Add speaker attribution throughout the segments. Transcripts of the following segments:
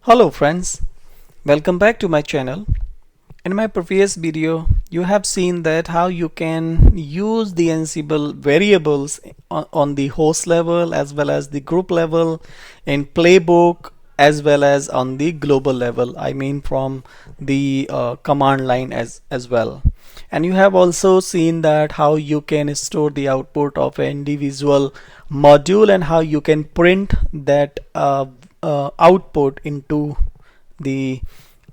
Speaker 1: Hello friends, welcome back to my channel. In my previous video, you have seen that how you can use the Ansible variables on the host level as well as the group level in playbook as well as on the global level. I mean from the command line as well. And you have also seen that how you can store the output of an individual module and how you can print that output into the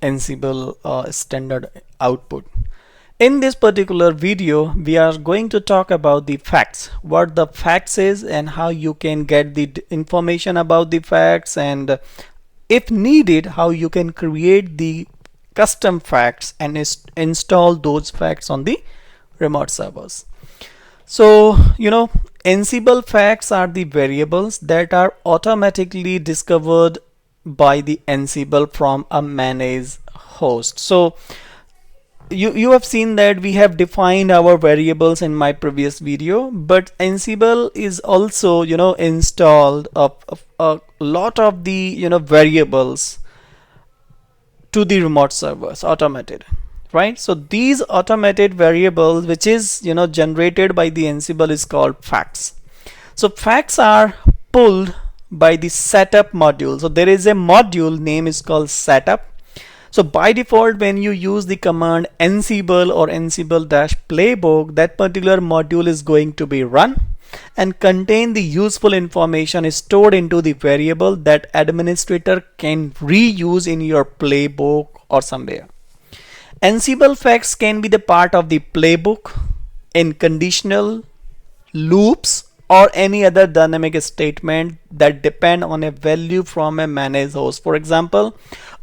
Speaker 1: Ansible standard output. In this particular video, we are going to talk about the facts, what the facts is and how you can get the information about the facts, and if needed, how you can create the custom facts and install those facts on the remote servers. So, Ansible facts are the variables that are automatically discovered by the Ansible from a managed host. So you have seen that we have defined our variables in my previous video, but Ansible is also installed a lot of the variables to the remote servers automated, right? So these automated variables which is generated by the Ansible is called facts. So facts are pulled by the setup module. So there is a module name is called setup. So by default, when you use the command Ansible or Ansible-playbook, that particular module is going to be run and contain the useful information is stored into the variable that administrator can reuse in your playbook or somewhere. Ansible facts can be the part of the playbook in conditional loops or any other dynamic statement that depend on a value from a managed host. For example,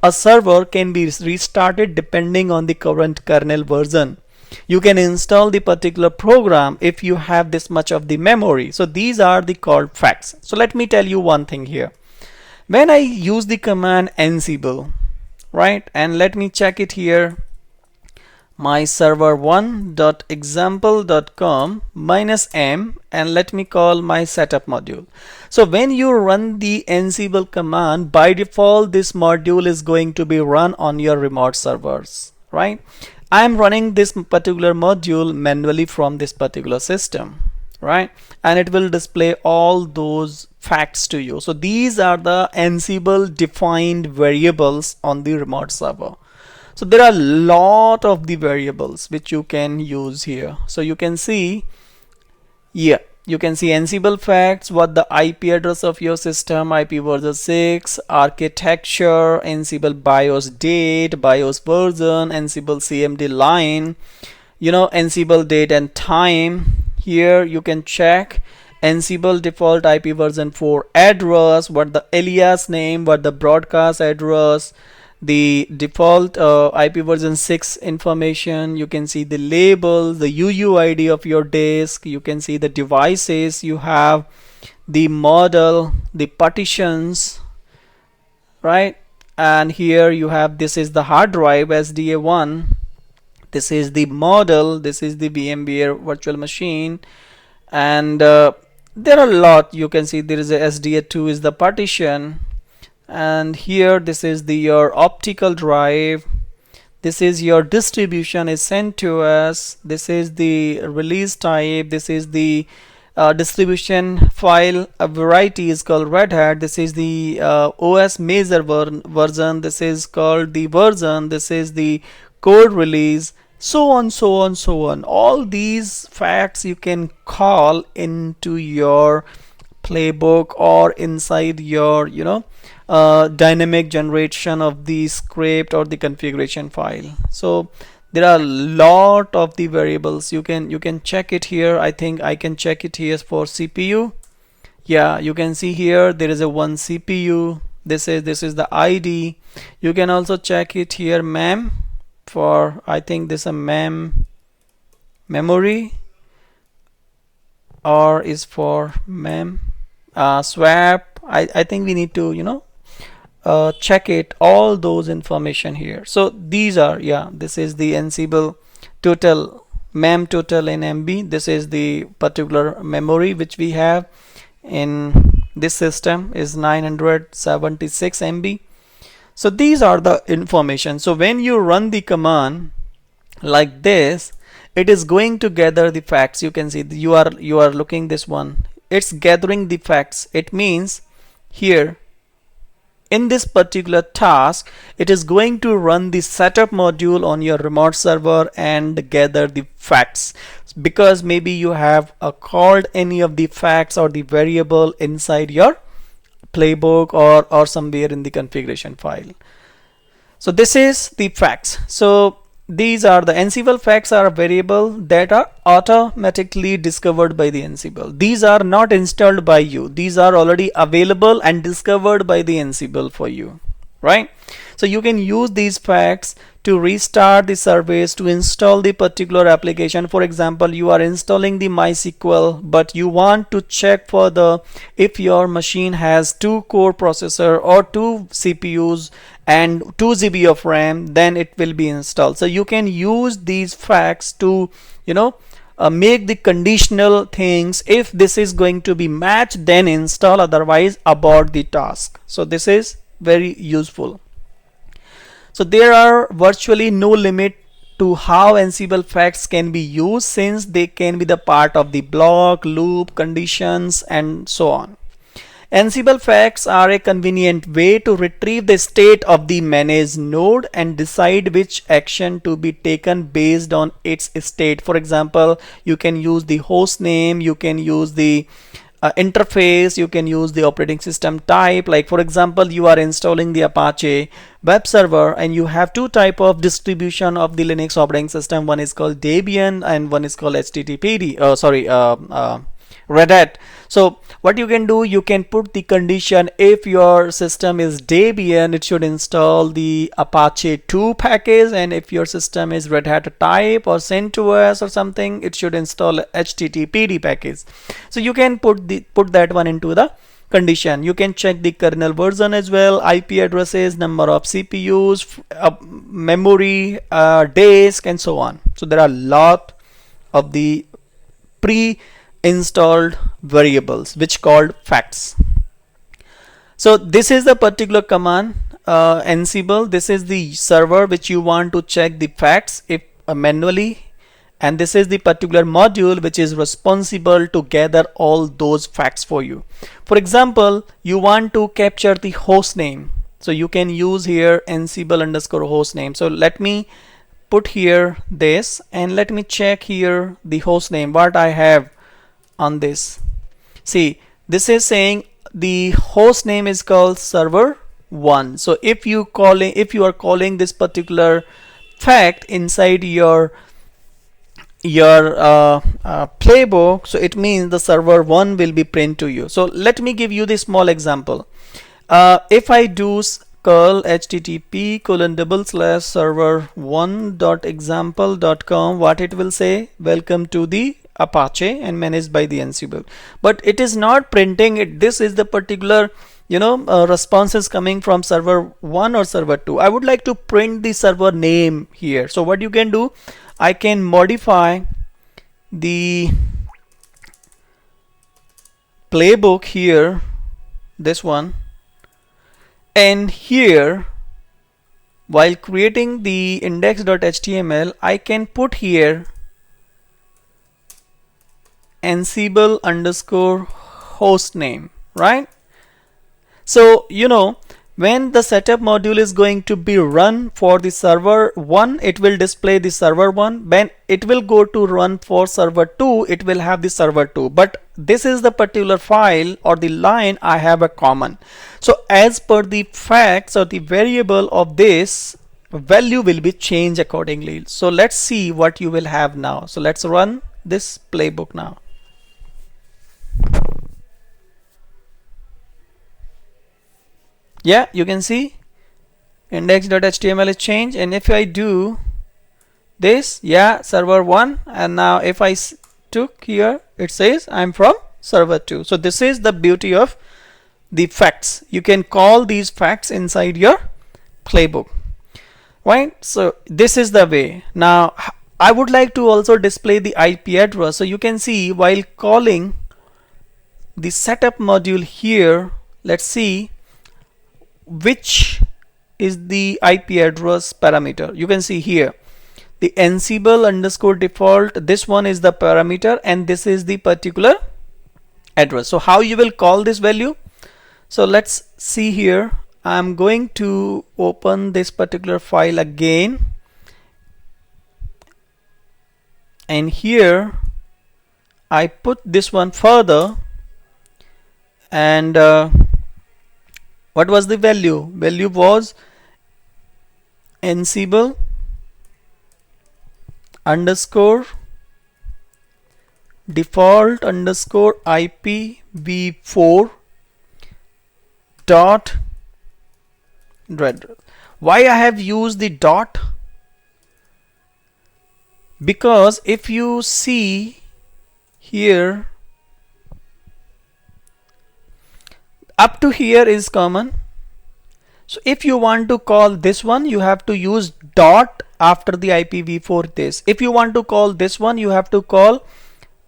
Speaker 1: a server can be restarted depending on the current kernel version. You can install the particular program if you have this much of the memory. So these are the called facts. So let me tell you one thing here. When I use the command Ansible, right, and let me check it here, my server 1.example.com -m, and let me call my setup module. So when you run the Ansible command, by default this module is going to be run on your remote servers, right? I'm running this particular module manually from this particular system, right? And it will display all those facts to you. So these are the Ansible defined variables on the remote server. So there are a lot of the variables which you can use here. So you can see, you can see Ansible facts, what the IP address of your system, IP version 6, architecture, Ansible BIOS date, BIOS version, Ansible CMD line, Ansible date and time. Here you can check Ansible default IP version 4 address, what the alias name, what the broadcast address, the default IP version 6 information. You can see the label, the UUID of your disk, you can see the devices you have, the model, the partitions, right? And here you have, this is the hard drive SDA1, this is the model, this is the VMware virtual machine, and there are a lot. You can see there is a SDA2 is the partition, and here this is the your optical drive, this is your distribution is sent to us, this is the release type, this is the distribution file variety is called Red Hat, this is the OS major version, this is called the version, this is the code release, so on, so on, so on. All these facts you can call into your playbook or inside your dynamic generation of the script or the configuration file. So there are a lot of the variables. You can check it here. I think I can check it here for CPU. Yeah, you can see here there is a one CPU. This is the ID. You can also check it here mem for, I think this is a memory, or is for mem swap. I think we need to check it, all those information here. So these are, this is the Ansible total mem total in MB. This is the particular memory which we have in this system is 976 MB. So these are the information. So when you run the command like this, it is going to gather the facts. You can see you are looking this one, it's gathering the facts. It means here in this particular task, it is going to run the setup module on your remote server and gather the facts, because maybe you have called any of the facts or the variable inside your playbook or somewhere in the configuration file. So this is the facts. So these are the Ansible facts, are a variable that are automatically discovered by the Ansible. These are not installed by you. These are already available and discovered by the Ansible for you, right? So you can use these facts to restart the service, to install the particular application. For example, you are installing the MySQL, but you want to check for the if your machine has 2-core processor or 2 CPUs and 2 GB of RAM, then it will be installed. So you can use these facts to make the conditional things. If this is going to be matched, then install, otherwise abort the task. So this is very useful. So there are virtually no limit to how Ansible facts can be used, since they can be the part of the block, loop, conditions, and so on. Ansible facts are a convenient way to retrieve the state of the managed node and decide which action to be taken based on its state. For example, you can use the host name, you can use the interface, you can use the operating system type. Like for example, you are installing the Apache web server and you have two type of distribution of the Linux operating system. One is called Debian and one is called Red Hat. So what you can do, you can put the condition, if your system is Debian, it should install the Apache 2 package, and if your system is Red Hat type or CentOS or something, it should install HTTPD package. So you can put that one into the condition. You can check the kernel version as well, IP addresses, number of CPUs, memory, disk, and so on. So there are a lot of the pre-installed variables which called facts. So this is the particular command, Ansible. This is the server which you want to check the facts if manually, and this is the particular module which is responsible to gather all those facts for you. For example, you want to capture the host name, so you can use here Ansible underscore host name. So let me put here this and let me check here the host name what I have on this. See, this is saying the host name is called server 1. So if you are calling this particular fact inside your playbook, so it means the server 1 will be print to you. So let me give you this small example. If I do curl http://server1.example.com, what it will say, welcome to the Apache and managed by the Ansible, but it is not printing it. This is the particular responses coming from server 1 or server 2. I would like to print the server name here. So what you can do, I can modify the playbook here, this one, and here while creating the index.html I can put here Ansible underscore host name, right? So when the setup module is going to be run for the server 1, it will display the server 1. When it will go to run for server 2, it will have the server 2. But this is the particular file or the line I have a common. So as per the facts or the variable of this, value will be changed accordingly. So let's see what you will have now. So let's run this playbook now. Yeah, you can see index.html is changed, and if I do this, yeah, server 1, and now if I took here, it says I'm from server 2. So this is the beauty of the facts. You can call these facts inside your playbook, right? So this is the way. Now I would like to also display the IP address. So you can see while calling the setup module here, let's see which is the IP address parameter. You can see here the Ansible underscore default, this one is the parameter and this is the particular address. So how you will call this value? So let's see here. I'm going to open this particular file again, and here I put this one further, and what was the value? Value was Ansible underscore default underscore IPv4 dot red. Why I have used the dot? Because if you see here, up to here is common. So if you want to call this one, you have to use dot after the IPv4 this. If you want to call this one, you have to call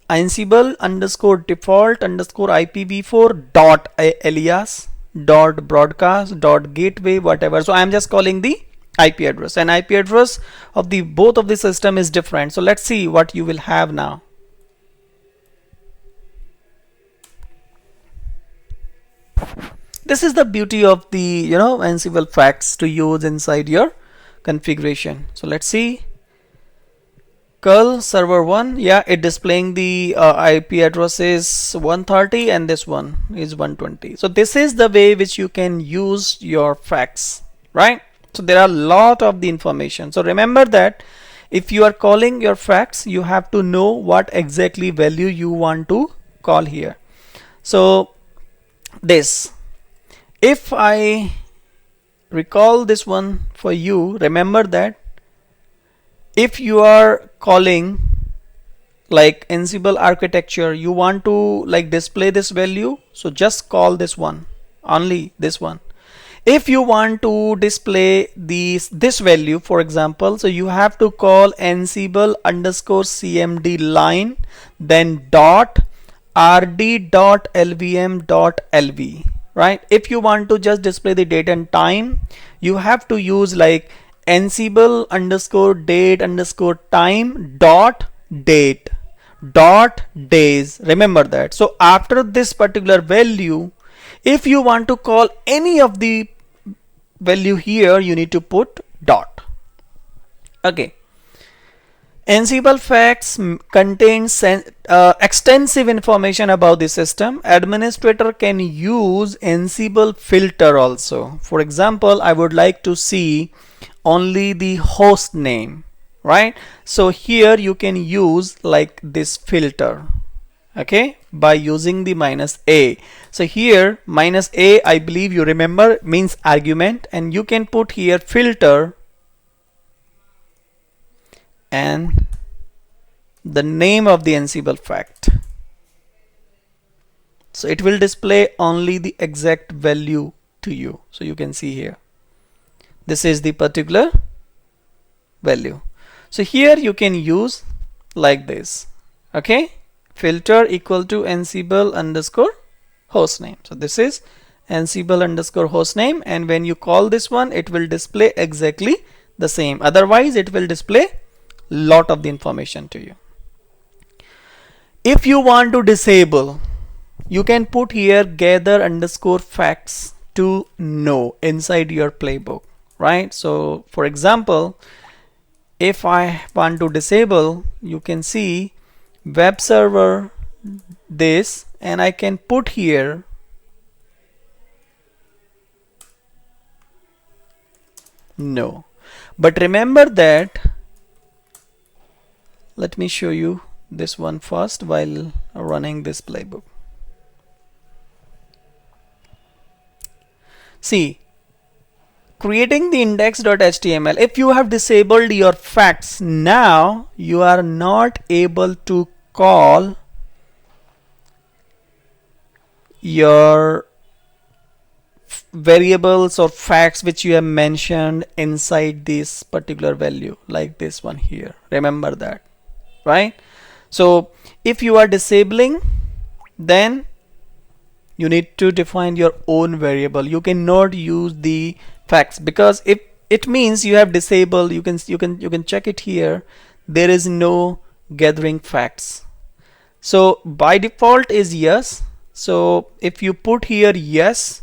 Speaker 1: Ansible underscore default underscore IPv4 dot alias dot broadcast dot gateway, whatever. So I'm just calling the IP address, and IP address of the both of the system is different. So let's see what you will have now. This is the beauty of the Ansible facts to use inside your configuration. So let's see. Curl server 1, yeah, it displaying the IP address is 130 and this one is 120. So this is the way which you can use your facts, right? So there are a lot of the information. So remember that if you are calling your facts, you have to know what exactly value you want to call here. So this, if I recall this one for you, remember that if you are calling like Ansible architecture, you want to like display this value, so just call this one, only this one. If you want to display this value, for example, so you have to call Ansible underscore cmd line, then dot rd dot lvm dot lv, right? If you want to just display the date and time, you have to use like Ansible underscore date underscore time dot date dot days. Remember that. So after this particular value, if you want to call any of the value here, you need to put dot. Okay. Ansible facts contains extensive information about the system. Administrator can use Ansible filter also. For example, I would like to see only the host name, right? So here you can use like this filter, okay, by using the -a. So here -a, I believe you remember, means argument, and you can put here filter and the name of the Ansible fact. So it will display only the exact value to you. So you can see here, this is the particular value. So here you can use like this, okay, filter equal to Ansible underscore hostname. So this is Ansible underscore hostname, and when you call this one, it will display exactly the same. Otherwise it will display lot of the information to you. If you want to disable, you can put here gather underscore facts to know inside your playbook, right? So for example, if I want to disable, you can see web server this, and I can put here no. But remember that, let me show you this one first while running this playbook. See, creating the index.html, if you have disabled your facts, now you are not able to call your variables or facts which you have mentioned inside this particular value, like this one here. Remember that, right? So if you are disabling, then you need to define your own variable. You cannot use the facts, because if it means you have disabled, you can check it here, there is no gathering facts. So by default is yes. So if you put here yes,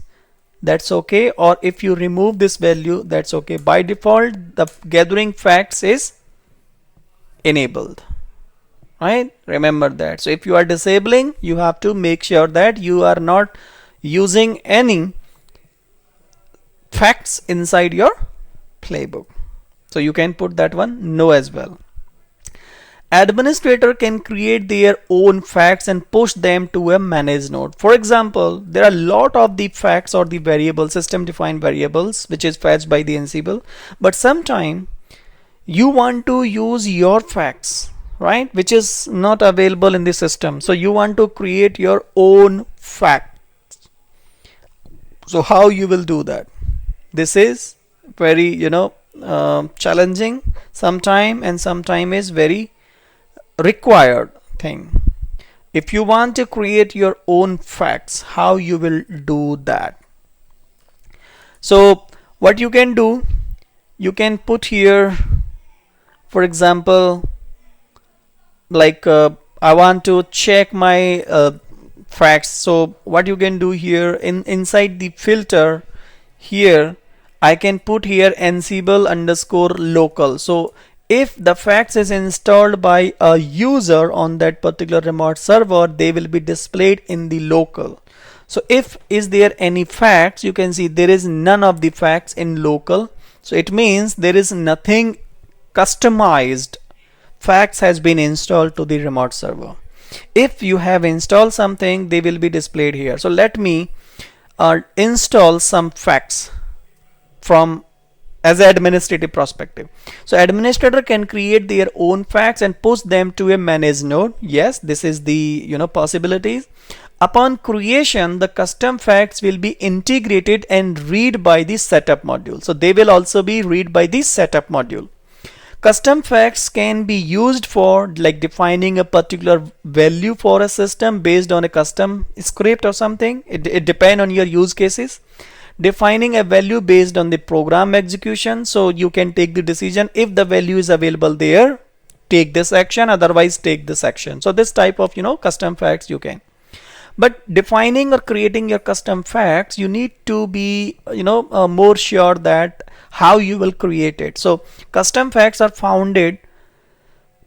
Speaker 1: that's okay, or if you remove this value, that's okay. By default the gathering facts is enabled, right? Remember that. So if you are disabling, you have to make sure that you are not using any facts inside your playbook. So you can put that one no as well. Administrator can create their own facts and push them to a managed node. For example, there are a lot of the facts or the variables, system defined variables, which is fetched by the Ansible, but sometime you want to use your facts, right, which is not available in the system. So you want to create your own fact. So how you will do that? This is very challenging sometime, and sometime is very required thing. If you want to create your own facts, how you will do that? So what you can do, you can put here, for example, like I want to check my facts. So what you can do here, inside the filter here, I can put here Ansible underscore local. So if the facts is installed by a user on that particular remote server, they will be displayed in the local. So if is there any facts, you can see there is none of the facts in local. So it means there is nothing customized facts has been installed to the remote server. If you have installed something, they will be displayed here. So let me install some facts from as an administrative perspective. So administrator can create their own facts and push them to a managed node. Yes, this is the possibilities. Upon creation, the custom facts will be integrated and read by the setup module. So they will also be read by the setup module. Custom facts can be used for like defining a particular value for a system based on a custom script or something. It depends on your use cases. Defining a value based on the program execution, so you can take the decision if the value is available there, take this action, otherwise take this action. So this type of custom facts you can. But defining or creating your custom facts, you need to be more sure that how you will create it. So custom facts are founded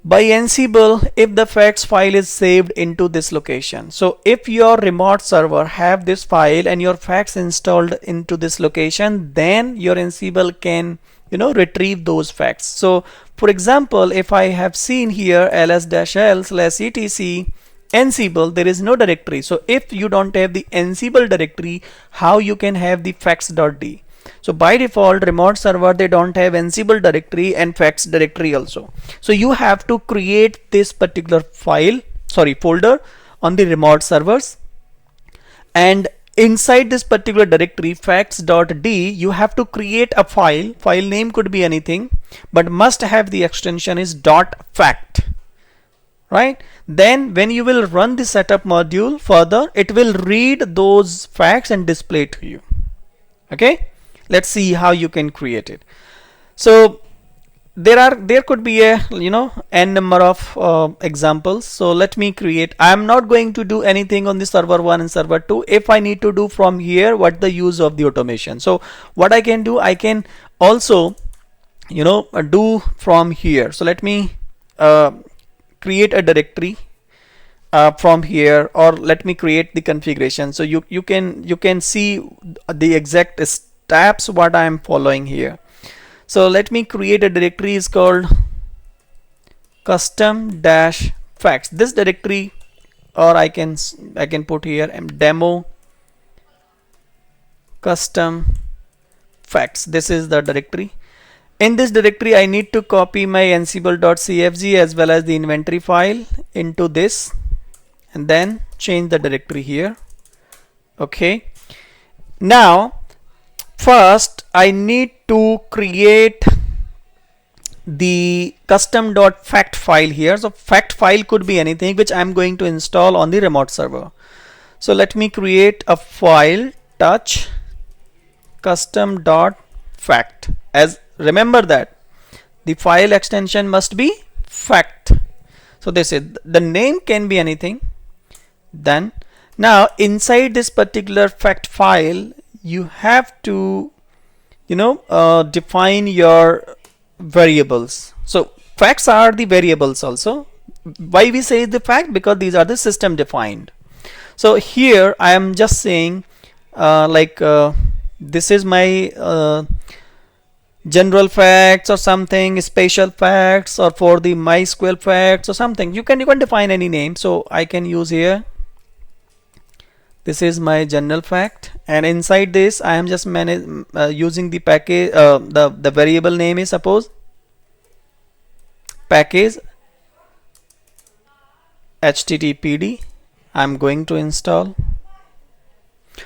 Speaker 1: by Ansible if the facts file is saved into this location. So if your remote server have this file and your facts installed into this location, then your Ansible can retrieve those facts. So for example, if I have seen here ls-l/etc Ansible, there is no directory. So if you don't have the Ansible directory, how you can have the facts.d? So by default, remote server, they don't have Ansible directory and facts directory also. So you have to create this particular folder on the remote servers, and inside this particular directory facts.d, you have to create a file. File name could be anything, but must have the extension is .fact. Right? Then when you will run the setup module further, it will read those facts and display it to you. Okay, let's see how you can create it. So there could be a n number of examples. So let me create. I am not going to do anything on the server 1 and server 2. If I need to do from here, what the use of the automation. So what I can do, I can also do from here. So let me create a directory from here, or let me create the configuration. So you can see the exact steps what I am following here. So let me create a directory is called custom-facts. This directory, or I can put here demo custom facts. This is the directory. In this directory, I need to copy my ansible.cfg as well as the inventory file into this, and then change the directory here. Okay. Now, first I need to create the custom.fact file here. So fact file could be anything which I'm going to install on the remote server. So let me create a file touch custom.fact fact. As remember that the file extension must be fact. So they said the name can be anything. Then now inside this particular fact file you have to define your variables. So facts are the variables also. Why we say the fact? Because these are the system defined. So here I am just saying this is my general facts or something, special facts, or for the MySQL facts or something. You can define any name. So I can use here, this is my general fact, and inside this I am just using the package. The variable name is suppose package httpd. I'm going to install,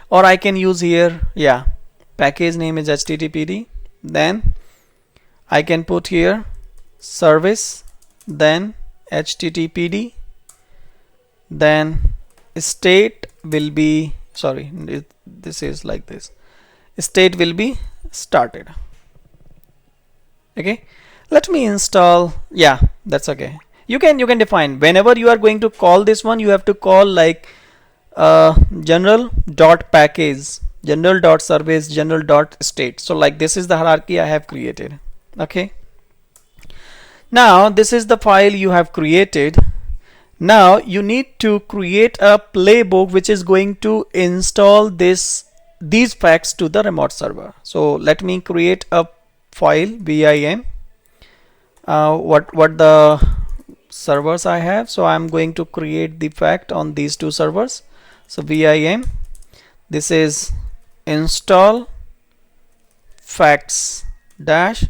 Speaker 1: or I can use here, yeah, package name is httpd. Then I can put here service, then httpd, then state will be, sorry, this is like this, state will be started. Okay, let me install. Yeah, that's okay. You can define whenever you are going to call this one, you have to call like general dot package, general dot service, general dot state. So like this is the hierarchy I have created. Okay, now this is the file you have created. Now you need to create a playbook which is going to install these facts to the remote server. So let me create a file vim. What the servers I have. So I'm going to create the fact on these two servers. So vim, this is install facts dash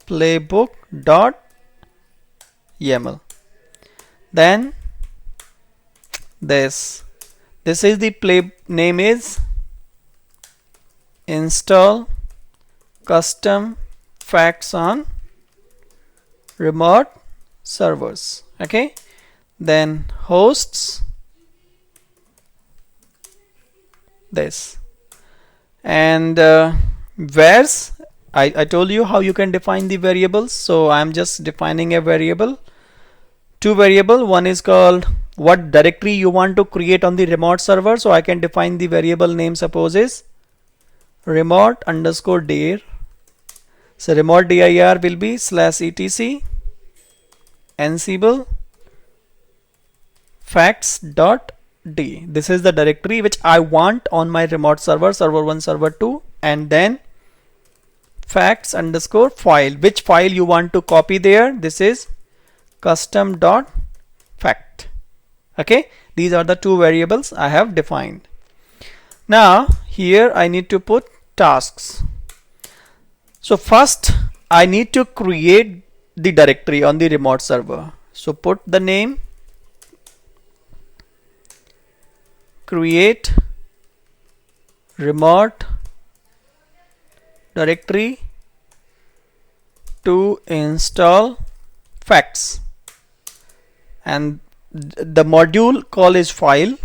Speaker 1: playbook dot yaml. Then this is the play name is install custom facts on remote servers. Okay, then hosts this, and where's I told you how you can define the variables. So I'm just defining a variable, two variable. One is called what directory you want to create on the remote server. So I can define the variable name, suppose is remote underscore dir. So remote dir will be /etc Ansible facts.d. This is the directory which I want on my remote server, server 1, server 2, and then facts underscore file. Which file you want to copy there? This is custom.fact. Okay, these are the two variables I have defined. Now here I need to put tasks. So first I need to create the directory on the remote server. So put the name, create remote directory to install facts, and the module call is file.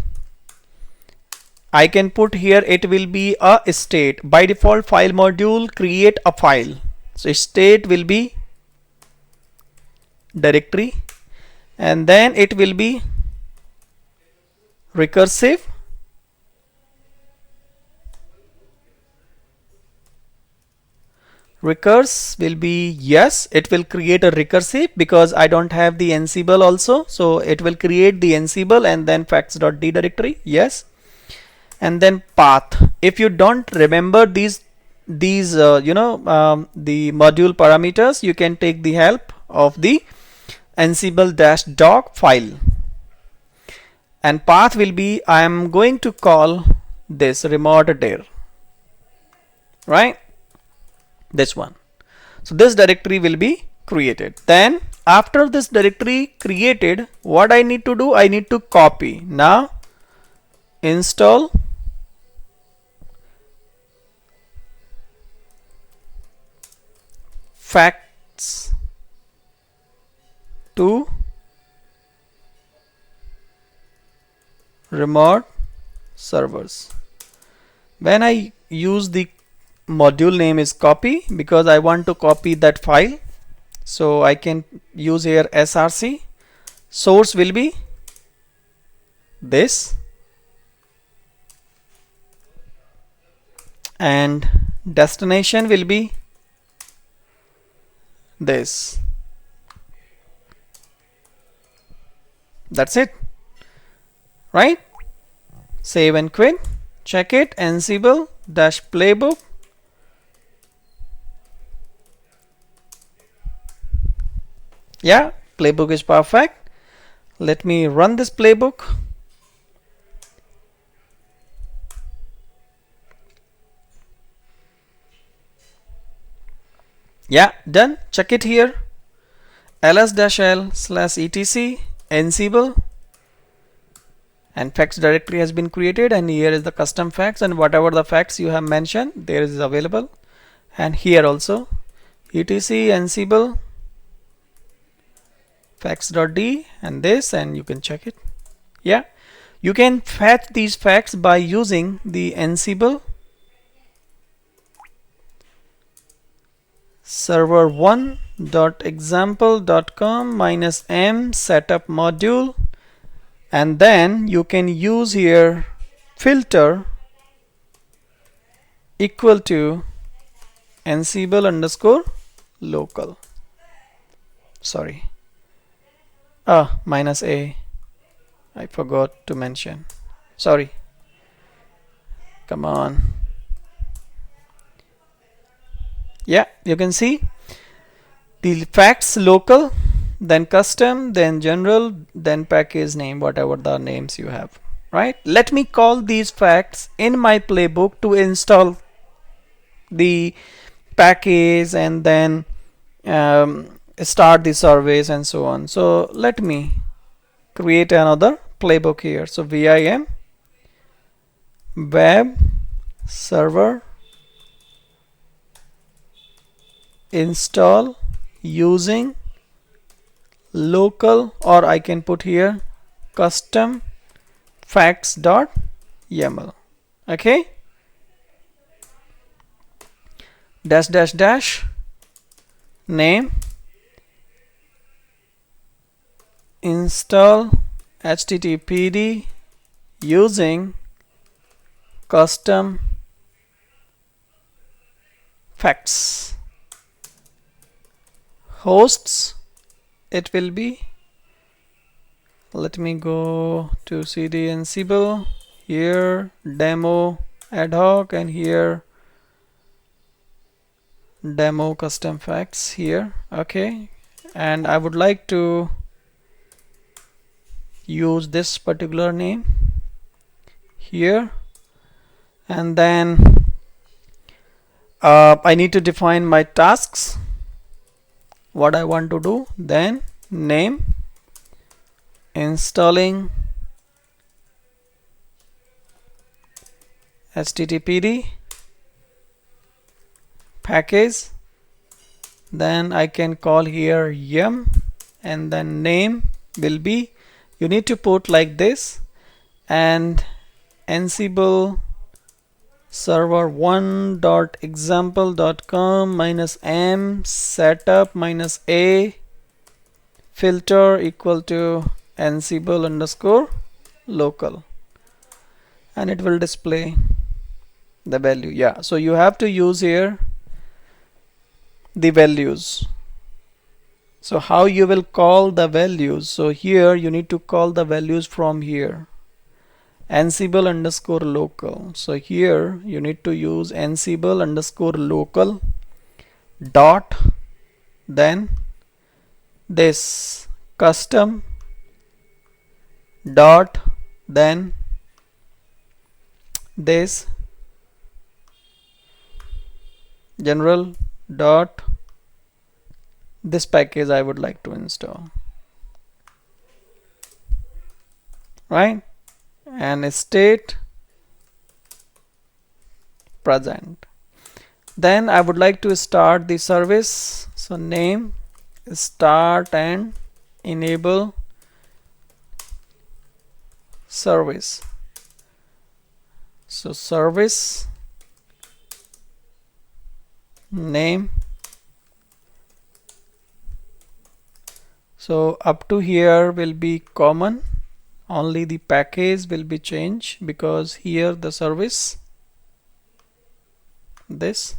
Speaker 1: I can put here it will be a state. By default file module create a file. So state will be directory, and then it will be recursive, recurse will be yes, it will create a recursive because I don't have the Ansible also. So it will create the Ansible and then facts.d directory, yes. And then path. If you don't remember these the module parameters, you can take the help of the ansible-doc file. And path will be, I am going to call this remote dir, right? This one. So this directory will be created. Then after this directory created, what I need to do, I need to copy. Now install facts to remote servers. When I use the module name is copy because I want to copy that file. So I can use here src. Source will be this, and destination will be this. That's it, right? Save and quit. Check it. Ansible dash playbook. Yeah, playbook is perfect. Let me run this playbook. Yeah, done. Check it here. ls-l/etc Ansible, and facts directory has been created, and here is the custom facts, and whatever the facts you have mentioned there is available, and here also etc Ansible facts.d and this, and you can check it. Yeah, you can fetch these facts by using the Ansible server1.example.com -m setup module, and then you can use here filter equal to Ansible underscore local. Sorry, -a, I forgot to mention. Sorry, come on. Yeah, you can see the facts local, then custom, then general, then package name, whatever the names you have, right? Let me call these facts in my playbook to install the package and then start the service and so on. So let me create another playbook here. So vim web server install using local, or I can put here custom facts.yaml. Okay, -- name install httpd using custom facts. Hosts, it will be, let me go to cd Ansible, here demo ad hoc, and here demo custom facts here. Okay, and I would like to use this particular name here, and then I need to define my tasks, what I want to do, then name installing httpd package, then I can call here yum, and then name will be, you need to put like this, and Ansible server1.example.com -m setup -a filter equal to Ansible underscore local, and it will display the value. Yeah, so you have to use here the values. So how you will call the values? So here you need to call the values from here, Ansible underscore local. So here you need to use Ansible underscore local dot, then this custom dot, then this general dot, this package I would like to install, right? And state present. Then I would like to start the service. So name start and enable service. So service name. So up to here will be common, only the package will be changed because here the service this,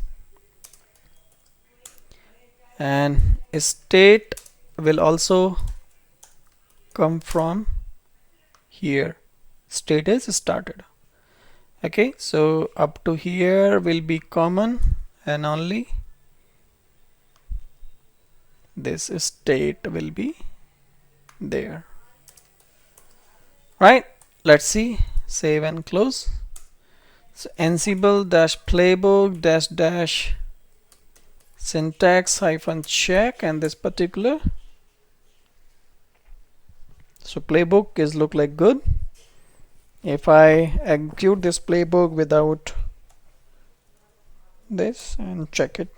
Speaker 1: and state will also come from here. State is started. Okay, so up to here will be common and only this state will be there. Right, let's see, save and close. So Ansible dash playbook dash dash syntax hyphen check, and this particular, so playbook is look like good. If I execute this playbook without this and check it,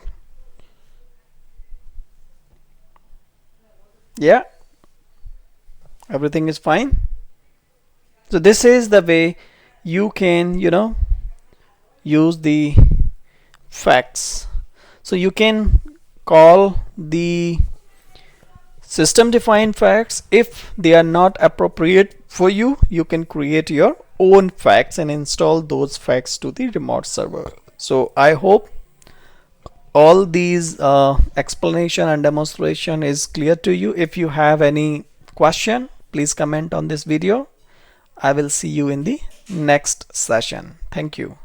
Speaker 1: yeah, everything is fine. So this is the way you can, use the facts. So you can call the system defined facts. If they are not appropriate for you, you can create your own facts and install those facts to the remote server. So I hope all these explanation and demonstration is clear to you. If you have any question, please comment on this video. I will see you in the next session. Thank you.